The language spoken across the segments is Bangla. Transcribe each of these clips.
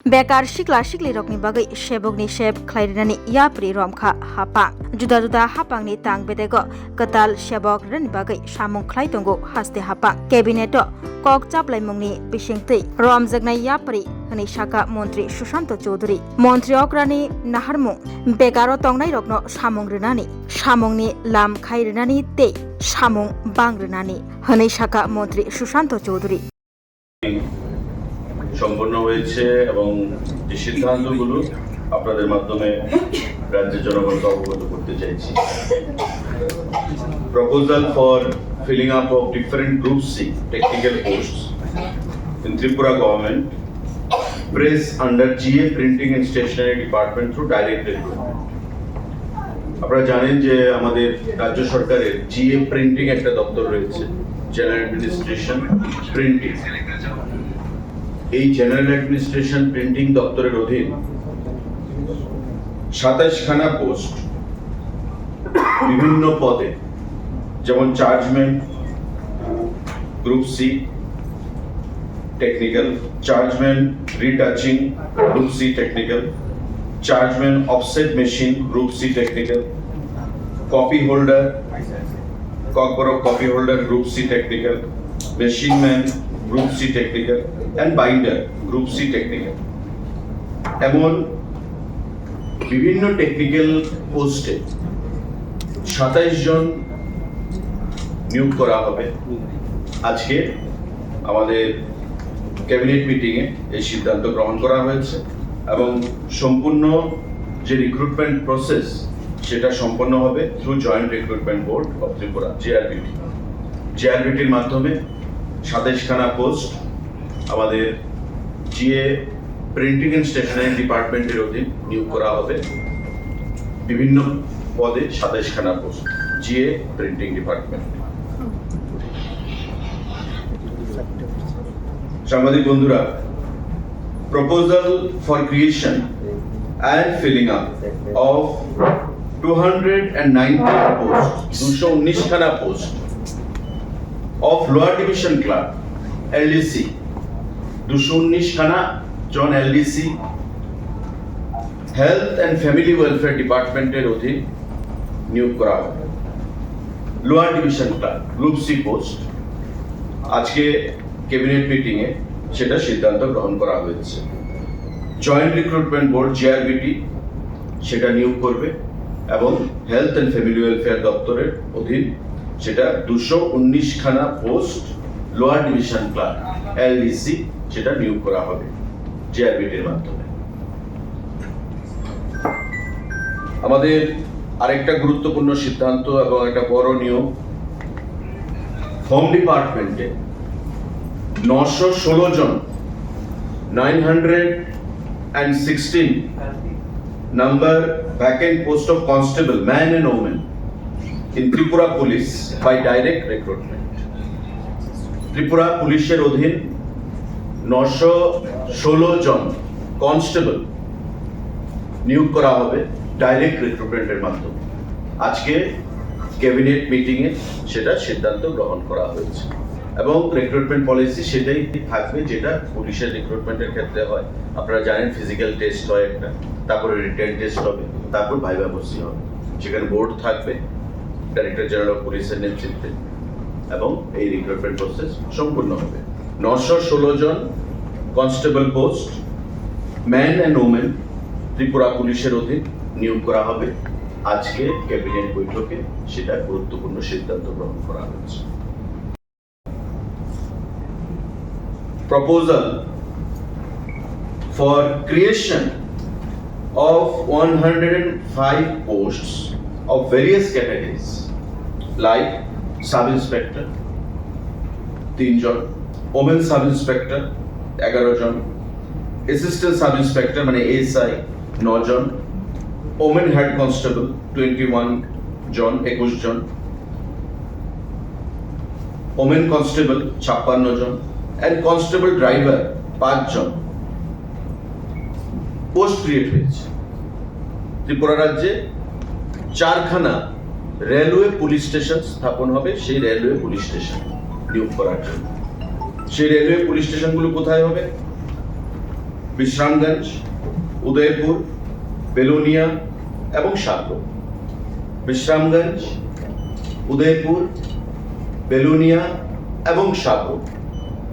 Bekar sikla sikli rokni bagai sebokni seb khlairani yapri romkha hapang juda juda hapangni tang bedego katal sebok rani bagai samung khlai tongo haste hapang cabineto kok chaplaimungni bisingtei romjakna yapri hani saka mantri Sushanto Choudhury mantri okrani naharmung bekaro tongnai rokno samung rwnani samungni lam khai rwnani tei samung bang rwnani hani saka mantri Sushanto Choudhury সম্পন্ন হয়েছে এবং যে সিদ্ধান্তগুলো আপনাদের মাধ্যমে রাজ্যের জনগণকে অবগত করতে চাইছি। Proposal for filling up of different Group C technical posts in Tripura government press under GA Printing and Stationery Department through direct recruitment. আপনারা জানেন যে আমাদের রাজ্য সরকারের GA Printing একটা দপ্তর রয়েছে, জেনারেল অ্যাডমিনিস্ট্রেশন প্রিন্টিং। এই জেনারেল অ্যাডমিনিস্ট্রেশন প্রিন্টিং দপ্তরের অধীন 27 খানা পোস্ট বিভিন্ন পদে, যেমন chargeman group C technical, chargeman retouching group C technical, chargeman offset machine group C technical, copy holder copy holder group C technical, machine man group C technical and binder group C technical. এমন বিভিন্ন টেকনিক্যাল পোস্টে 27 জন নিয়োগ করা হবে। আজকে আমাদের ক্যাবিনেট মিটিংয়ে এই সিদ্ধান্ত গ্রহণ করা হয়েছে এবং সম্পূর্ণ যে রিক্রুটমেন্ট প্রসেস সেটা সম্পন্ন হবে through joint recruitment board of Tripura জেআরবিটির মাধ্যমে 27 খানা পোস্ট আমাদের জিএ প্রিন্টিং এন্ড স্টেশনারি ডিপার্টমেন্টের অধীন নিয়োগ করা হবে। বিভিন্ন পদে 27 খানা পোস্ট জিএ প্রিন্টিং ডিপার্টমেন্ট। সাংবাদিক বন্ধুরা, proposal for creation and filling up of 290 post 219 খানা post of lower division clerk LDC 219 খানা জন LDC health and family welfare ডিপার্টমেন্টের অধীন নিয়োগ করা হবে। Lower division clerk group C post আজকে ক্যাবিনেট মিটিংয়ে সেটা সিদ্ধান্ত গ্রহণ করা হয়েছে। জয়েন্ট রিক্রুটমেন্ট বোর্ড জিআরবিটি সেটা নিয়োগ করবে এবং হেলথ অ্যান্ড ফ্যামিলি ওয়েলফেয়ার দপ্তরের অধীন সেটা 219 খানা post lower division clerk LDC সেটা নিয়োগ করা হবে জিআরবিটির মাধ্যমে। আমাদের আরেকটা গুরুত্বপূর্ণ সিদ্ধান্ত এবং একটা বড় নিয়োগ, হোম ডিপার্টমেন্টে 916 জন 916 number vacant post of constable man and woman in Tripura Police by direct recruitment. Tripura পুলিশের অধীন 916 জন কনস্টেবল নিয়োগ করা হবে ডাইরেক্ট রিক্রুটমেন্টের মাধ্যমে। আজকে ক্যাবিনেট মিটিংয়ে সেটা সিদ্ধান্ত গ্রহণ করা হয়েছে এবং রিক্রুটমেন্ট পলিসি সেটাই থাকবে যেটা পুলিশের রিক্রুটমেন্টের ক্ষেত্রে হয়। আপনারা জানেন ফিজিক্যাল টেস্ট হয় একটা, তারপরে রিটেন টেস্ট হবে, তারপর ভাইভা বসি হবে। সেখানে বোর্ড থাকবে ডাইরেক্টর জেনারেল অফ পুলিশের নেতৃত্বে এবং এই রিক্রুটমেন্ট প্রসেস সম্পূর্ণ হবে। 916 জন constable post man and women Tripura পুলিশের অধীন নিয়োগ করা হবে। আজকে ক্যাবিনেট বৈঠকে সেটা গুরুত্বপূর্ণ সিদ্ধান্ত গ্রহণ করা হয়েছে। Proposal for creation of 105 posts of various categories like sub inspector 3 জন, women sub inspector 11 জন, assistant sub inspector মানে এসআই 9 জন, women head constable 21 জন 21 জন, women constable 56 জন and constable driver 5 জন পোস্ট ক্রিয়েট হয়েছে। ত্রিপুরা রাজ্যে 4 খানা রেলওয়ে পুলিশ স্টেশন স্থাপন হবে সেই রেলওয়ে পুলিশ স্টেশন নিয়োগ করার জন্য। সেই রেলওয়ে পুলিশ স্টেশনগুলো কোথায় হবে? বিশ্রামগঞ্জ, উদয়পুর, বেলোনিয়া এবং সাগর। বিশ্রামগঞ্জ, উদয়পুর, বেলোনিয়া এবং সাগর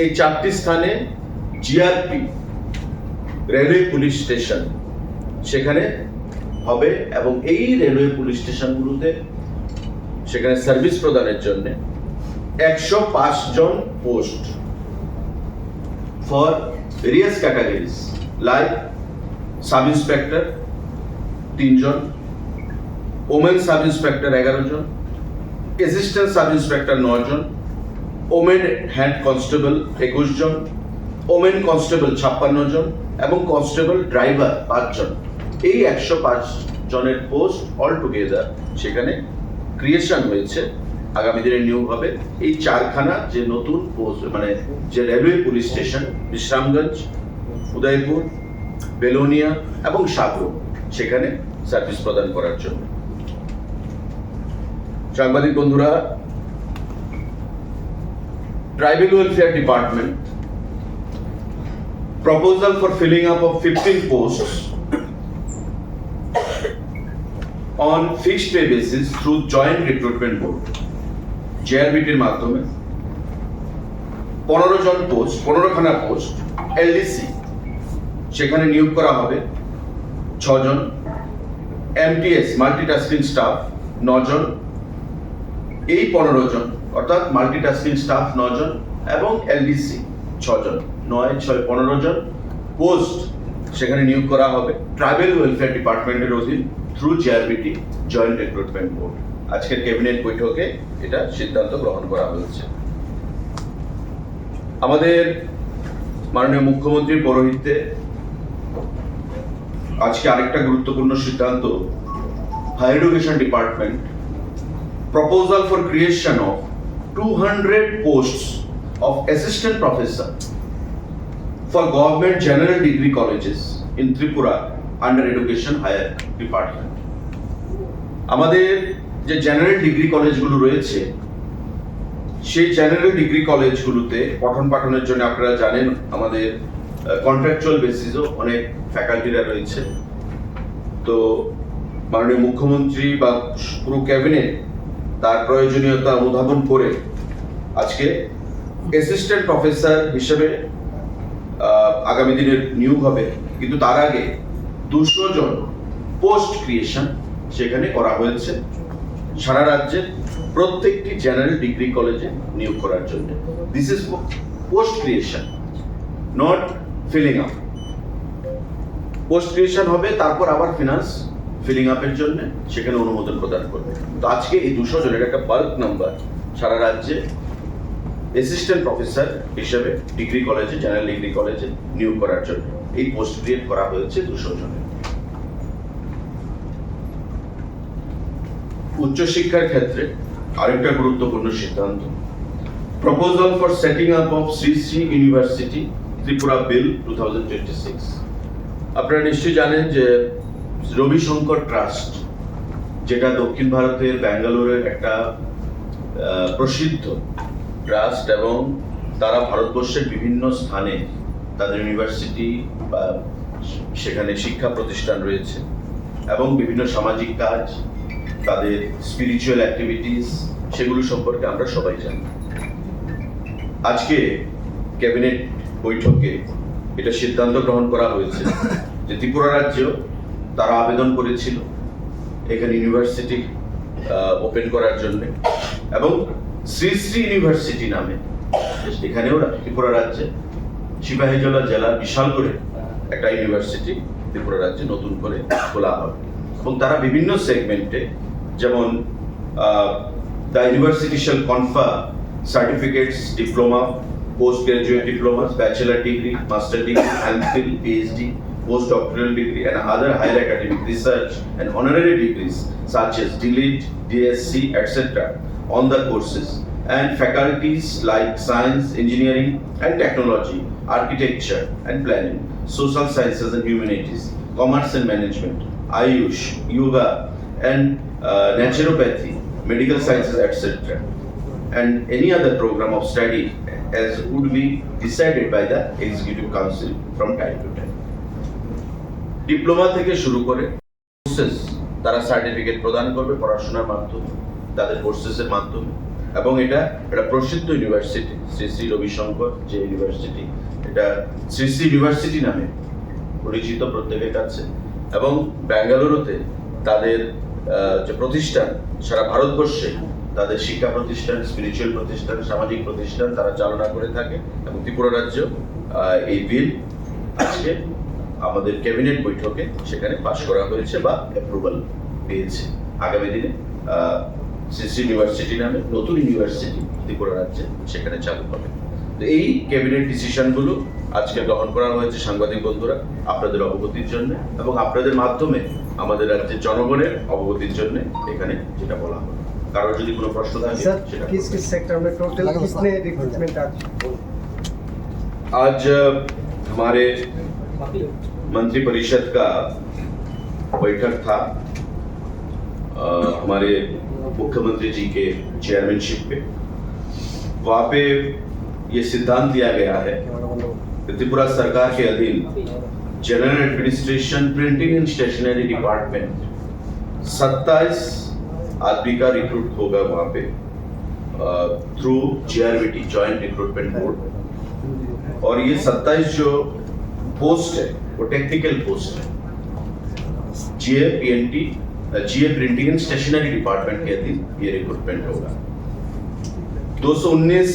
এই চারটি স্থানে জিআরপি রেলওয়ে পুলিশ স্টেশন সেখানে হবে এবং এই রেলওয়ে পুলিশ স্টেশনগুলোতে সেখানে সার্ভিস প্রদানের জন্য 105 জন post for various categories like sub inspector 3 জন, ওমেন সাব ইন্সপেক্টর 11 জন, অ্যাসিস্ট্যান্ট সাব ইন্সপেক্টর 9 জন, ওমেন হ্যান্ড কনস্টেবল 21 জন, ওমেন কনস্টেবল 56 জন এবং কনস্টেবল ড্রাইভার 5 জন। এই 105 জনের পোস্ট অল টুগেদার সেখানে ক্রিয়েশন হয়েছে, আগামী দিনে নিয়োগ হবে। এই চারখানা যে নতুন পোস্ট মানে যে railway police station Bishramganj, Udaipur, Belonia এবং সাগর সেখানে সার্ভিস প্রদান করার জন্য। সাংবাদিক বন্ধুরা, tribal welfare department proposal for filling up of 15 posts on fixed pay basis through joint recruitment board JRBT এর মাধ্যমে 15 জন পোস্ট 15খানা পোস্ট এলডিসি সেখানে নিয়োগ করা হবে 6 জন, এমটিএস মাল্টিটাস্কিং স্টাফ 9 জন। এই 15 জন অর্থাৎ মাল্টিটাস্কিং স্টাফ 9 জন এবং এলডিসি 6 জন, 9, 6, 15 জন পোস্ট সেখানে নিয়োগ করা হবে ট্রাইবাল ওয়েলফেয়ার ডিপার্টমেন্টের অধীন through GRBT joint recruitment board. আজকের ক্যাবিনেট বৈঠকে এটা সিদ্ধান্ত গ্রহণ করা হয়েছে। আমাদের মাননীয় মুখ্যমন্ত্রীর পৌরোহিত্যে আজকে আরেকটা গুরুত্বপূর্ণ সিদ্ধান্ত, higher education department proposal for creation of 200 posts of assistant professor for government general degree colleges in Tripura under education higher department. আমাদের যে জেনারেল ডিগ্রি কলেজগুলো রয়েছে সেই জেনারেল ডিগ্রি কলেজগুলোতে পঠন পাঠনের জন্য আপনারা জানেন আমাদের কন্ট্রাকচুয়াল বেসিসও অনেক ফ্যাকাল্টিরা রয়েছে। তো মাননীয় মুখ্যমন্ত্রী বা পুরো ক্যাবিনেট তার প্রয়োজনীয়তা অনুধাবন করে আজকে অ্যাসিস্ট্যান্ট প্রফেসর হিসেবে আগামী দিনে নিয়োগ হবে, কিন্তু তার আগে 200 জন পোস্ট ক্রিয়েশন সেখানে করা হয়েছে সারা রাজ্যের প্রত্যেকটি জেনারেল ডিগ্রি কলেজে নিয়োগ করার জন্য। This is post creation, not filling up. Post creation হবে, তারপর আবার ফিনান্স ফিলিং আপের জন্য সেখানে অনুমোদন প্রদান করবে। তো আজকে এই 200 জনের একটা বাল্ক নাম্বার সারা রাজ্যে অ্যাসিস্ট্যান্ট প্রফেসর হিসেবে ডিগ্রি কলেজে জেনারেল ডিগ্রি কলেজে নিয়োগ করার জন্য এই পোস্ট ক্রিয়েট করা হয়েছে 200 জনের। উচ্চশিক্ষার ক্ষেত্রে আরেকটা গুরুত্বপূর্ণ সিদ্ধান্ত, proposal for setting up of Shri Shri university Tripura bill 2026। আপনারা নিশ্চয়ই জানেন যে রবিশঙ্কর ট্রাস্ট, যেটা দক্ষিণ ভারতের ব্যাঙ্গালোরের একটা প্রসিদ্ধ ট্রাস্ট এবং তারা ভারতবর্ষের বিভিন্ন স্থানে তাদের ইউনিভার্সিটি বা সেখানে শিক্ষা প্রতিষ্ঠান রয়েছে এবং বিভিন্ন সামাজিক কাজ, তাদের স্পিরিচুয়াল অ্যাক্টিভিটিস সেগুলো সম্পর্কে আমরা সবাই জানি। আজকে ক্যাবিনেট বৈঠকে এটা সিদ্ধান্ত গ্রহণ করা হয়েছে যে ত্রিপুরা রাজ্য তারা আবেদন করেছিল এখানে ইউনিভার্সিটি ওপেন করার জন্য এবং শ্রী শ্রী ইউনিভার্সিটি নামে এখানেও ত্রিপুরা রাজ্যে সিপাহীজলা জেলা বিশাল করে একটা ইউনিভার্সিটি ত্রিপুরা রাজ্যে নতুন করে খোলা হবে এবং তারা বিভিন্ন সেগমেন্টে, যেমন the university shall কনফার certificates, diploma, post graduate diplomas, bachelor degree, master degree, MPhil, PhD, postdoctoral degree and other higher academic research and honorary degrees such as DLIT, DSc, etc. on the courses and faculties like science, engineering and technology, architecture and planning, social sciences and humanities, commerce and management, Ayush, yoga and naturopathy, medical sciences, etc. and any other program of study as would be decided by the Executive Council from time to time. Diploma থেকে শুরু করে কোর্সেস তারা সার্টিফিকেট প্রদান করবে পড়াশোনার মাধ্যমে, তাদের কোর্সেসের মাধ্যমে। এবং এটা একটা প্রসিদ্ধ ইউনিভার্সিটি, শ্রী শ্রী রবিশঙ্কর যে ইউনিভার্সিটি, এটা শ্রী শ্রী ইউনিভার্সিটি নামে পরিচিত প্রত্যেকের কাছে। এবং বেঙ্গালুরুতে তাদের যে প্রতিষ্ঠান, সারা ভারতবর্ষে তাদের শিক্ষা প্রতিষ্ঠান, স্পিরিচুয়াল প্রতিষ্ঠান, সামাজিক প্রতিষ্ঠান তারা চালনা করে থাকে। এবং ত্রিপুরা রাজ্য এই বিল আজকে আমাদের ক্যাবিনেট বৈঠকে সেখানে পাশ করা হয়েছে বা অ্যাপ্রুভাল পেয়েছে। আগামী দিনে শ্রী শ্রী ইউনিভার্সিটি নামে নতুন ইউনিভার্সিটি ত্রিপুরা রাজ্যে সেখানে চালু হবে। তো এই ক্যাবিনেট ডিসিশনগুলো আজকে গ্রহণ করা হয়েছে সাংবাদিক বন্ধুরা আপনাদের অবগতির জন্য এবং আপনাদের মাধ্যমে আমাদের রাজ্যের জনগণের অবগতির জন্য এখানে যেটা বলা হলো। কারোর যদি কোনো প্রশ্ন থাকে সেটা किस सेक्टर में टोटल कितने रिक्रूटमेंट आज हमारे मंत्रिपरिषद का बैठक था हमारे मुख्यमंत्री जी के चेयरमैनशिप पे। वहाँ पे ये सिद्धांत लिया गया है कि त्रिपुरा सरकार के अधीन general administration printing and stationery department 27 आदमी का रिक्रूट होगा वहाँ पे through JRBT joint recruitment board. और ये 27 जो पोस्ट है वो टेक्निकल पोस्ट है। GA printing and stationery department के अधीन ये रिक्रूटमेंट होगा। 219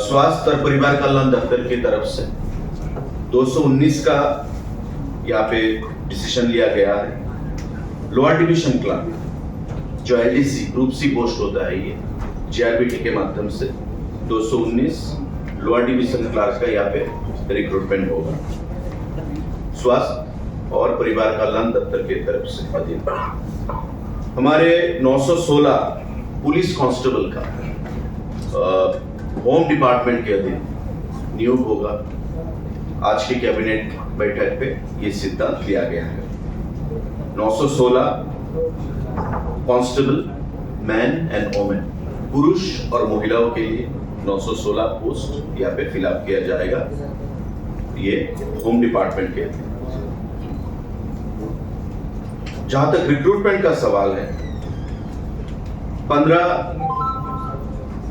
स्वास्थ्य और परिवार कल्याण दफ्तर की तरफ से 219 का यहाँ पे डिसीजन लिया गया है। लोअर डिवीजन क्लर्क जो LDC ग्रुप C पोस्ट होता है, ये JRBT के माध्यम से 219 लोअर डिवीजन क्लर्क का यहाँ पे रिक्रूटमेंट होगा स्वास्थ्य और परिवार कल्याण दफ्तर की तरफ से अधीन। हमारे 916 पुलिस कांस्टेबल का होम डिपार्टमेंट के अधीन नियोग होगा। आज की कैबिनेट बैठक पे ये सिद्धांत लिया गया है। 916 कांस्टेबल मैन एंड वुमेन, पुरुष और महिलाओं के लिए 916 पोस्ट यहाँ पे फिलअप किया जाएगा, ये होम डिपार्टमेंट के अधीन। जहां तक रिक्रूटमेंट का सवाल है, 15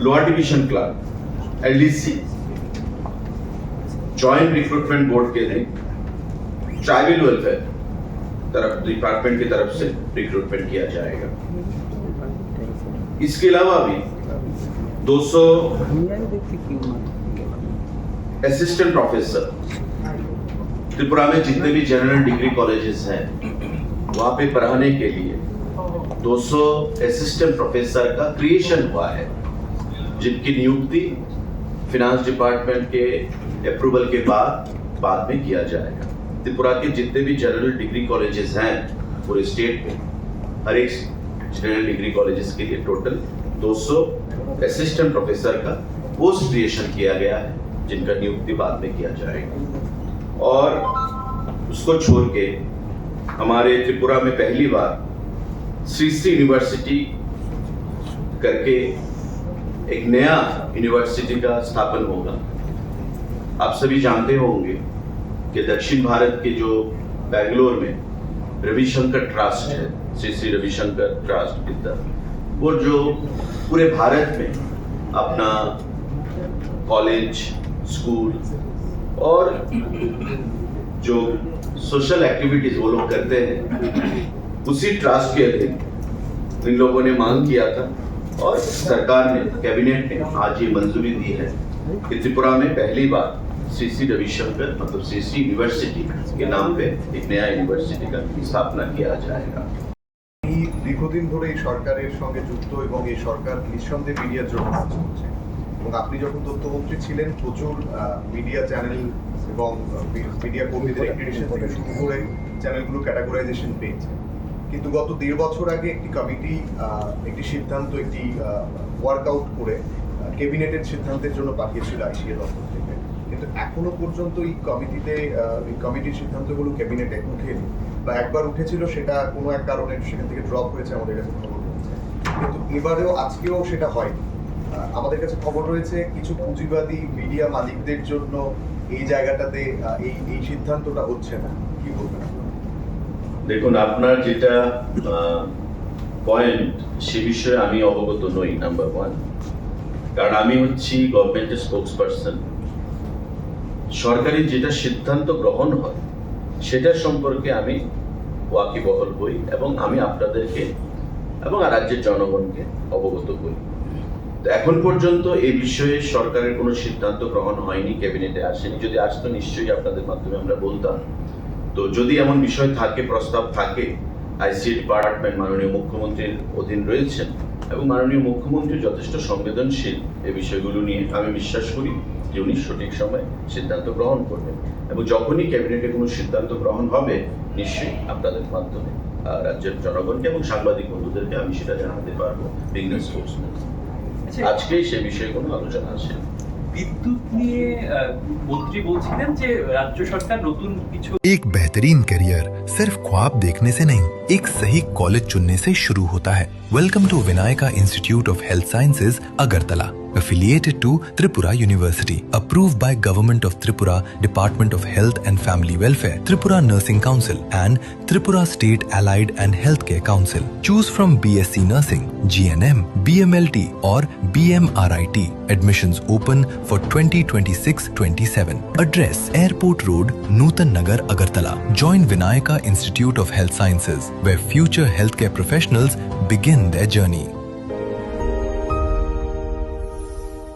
lower division clerk LDC joint recruitment board के लिए ट्राइबल वेलफेयर डिपार्टमेंट की तरफ से रिक्रूटमेंट किया जाएगा। इसके अलावा भी 200 असिस्टेंट प्रोफेसर, त्रिपुरा में जितने भी जनरल डिग्री कॉलेजेस हैं वहां पे पढ़ाने के लिए 200 असिस्टेंट प्रोफेसर का क्रिएशन हुआ है, जिनकी नियुक्ति फिनांस डिपार्टमेंट के अप्रूवल के बाद में किया जाएगा। त्रिपुरा के जितने भी जनरल डिग्री कॉलेजेस हैं पूरे स्टेट में, हर एक जनरल डिग्री कॉलेजेस के लिए टोटल 200 असिस्टेंट प्रोफेसर का पोस्ट क्रिएशन किया गया है, जिनका नियुक्ति बाद में किया जाएगा। और उसको छोड़ के हमारे त्रिपुरा में पहली बार श्री श्री यूनिवर्सिटी करके एक नया यूनिवर्सिटी का स्थापन होगा। आप सभी जानते होंगे कि दक्षिण भारत के जो बेंगलोर में रविशंकर ट्रस्ट है, श्री श्री रविशंकर ट्रस्ट इधर, वो जो पूरे भारत में अपना कॉलेज, स्कूल और जो सोशल एक्टिविटीज वो लोग करते हैं, उसी ट्रस्ट के अधीन इन लोगों ने मांग किया था और सरकार ने, कैबिनेट ने आज ये मंजूरी दी है कि त्रिपुरा में पहली बार श्री श्री रविशंकर मतलब श्री श्री यूनिवर्सिटी के नाम पे एक नया यूनिवर्सिटी का स्थापना किया जाएगा। দীর্ঘদিন ধরে এই সরকারের সঙ্গে যুক্ত এবং এই সরকার নিঃসন্দেহে মিডিয়ার জন্য কাজ করছে এবং আপনি যখন তথ্যমন্ত্রী ছিলেন প্রচুর মিডিয়া চ্যানেল এবং মিডিয়া কর্মীদের অ্যাক্রিডিটেশন থেকে শুরু করে চ্যানেলগুলো ক্যাটাগরাইজেশন পেয়েছে। কিন্তু গত 1.5 বছর আগে একটি কমিটি একটি সিদ্ধান্ত, একটি ওয়ার্কআউট করে ক্যাবিনেটের সিদ্ধান্তের জন্য পাঠিয়েছিল আইসিএ দপ্তর থেকে, কিন্তু এখনো পর্যন্ত এই কমিটির সিদ্ধান্তগুলো ক্যাবিনেটে উঠেনি বা একবার উঠেছিল, সেটা কোনো এক কারণে সেখান থেকে ড্রপ হয়েছে, আমাদের কাছে খবর রয়েছে। কিন্তু এবারেও আজকেও সেটা হয়নি। আমাদের কাছে খবর রয়েছে কিছু পুঁজিবাদী মিডিয়া মালিকদের জন্য এই জায়গাটাতে এই সিদ্ধান্তটা হচ্ছে না। কি বলবেন? দেখুন, আপনার যেটা পয়েন্ট সে বিষয়ে আমি অবগত নই, নাম্বার ওয়ান। কারণ আমি হচ্ছি গভর্নমেন্টের স্পোক্স পার্সন। সরকারি যেটা সিদ্ধান্ত গ্রহণ হয় সেটার সম্পর্কে আমি ওয়াকিবহল হই এবং আমি আপনাদেরকে এবং রাজ্যের জনগণকে অবগত করি। তো এখন পর্যন্ত এই বিষয়ে সরকারের কোনো সিদ্ধান্ত গ্রহণ হয়নি, ক্যাবিনেটে আসেনি। যদি আসতো নিশ্চয়ই আপনাদের মাধ্যমে আমরা বলতাম। তো যদি এমন বিষয় থাকে, প্রস্তাব থাকে, আইসিএ ডিপার্টমেন্ট মাননীয় মুখ্যমন্ত্রীর অধীন রয়েছেন এবং মাননীয় মুখ্যমন্ত্রী যথেষ্ট সংবেদনশীল এই বিষয়গুলো নিয়ে, আমি বিশ্বাস করি যে উনি সঠিক সময়ে সিদ্ধান্ত গ্রহণ করবেন। এবং যখনই ক্যাবিনেটে কোনো সিদ্ধান্ত গ্রহণ হবে নিশ্চয়ই আপনাদের মাধ্যমে রাজ্যের জনগণকে এবং সাংবাদিক বন্ধুদেরকে আমি সেটা জানাতে পারবো। বিজনেস স্পোর্টসম্যান আজকে সে বিষয়ে কোনো আলোচনা আসে। বিদ্যুৎ নিয়ে মন্ত্রী বলছিলেন যে রাজ্য সরকার নতুন কিছু एक बेहतरीन करियर सिर्फ ख्वाब देखने से नहीं, एक सही कॉलेज चुनने से शुरू होता है। Welcome to Vinayaka institute of health sciences Agartala, affiliated to Tripura University, approved by Government of Tripura, Department of Health and Family Welfare, Tripura Nursing Council and Tripura State Allied and Healthcare Council. Choose from BSc Nursing, GNM, BMLT or BMRIT. Admissions open for 2026-27. Address Airport Road, Nutan Nagar, Agartala. Join Vinayaka Institute of Health Sciences, where future healthcare professionals begin their journey.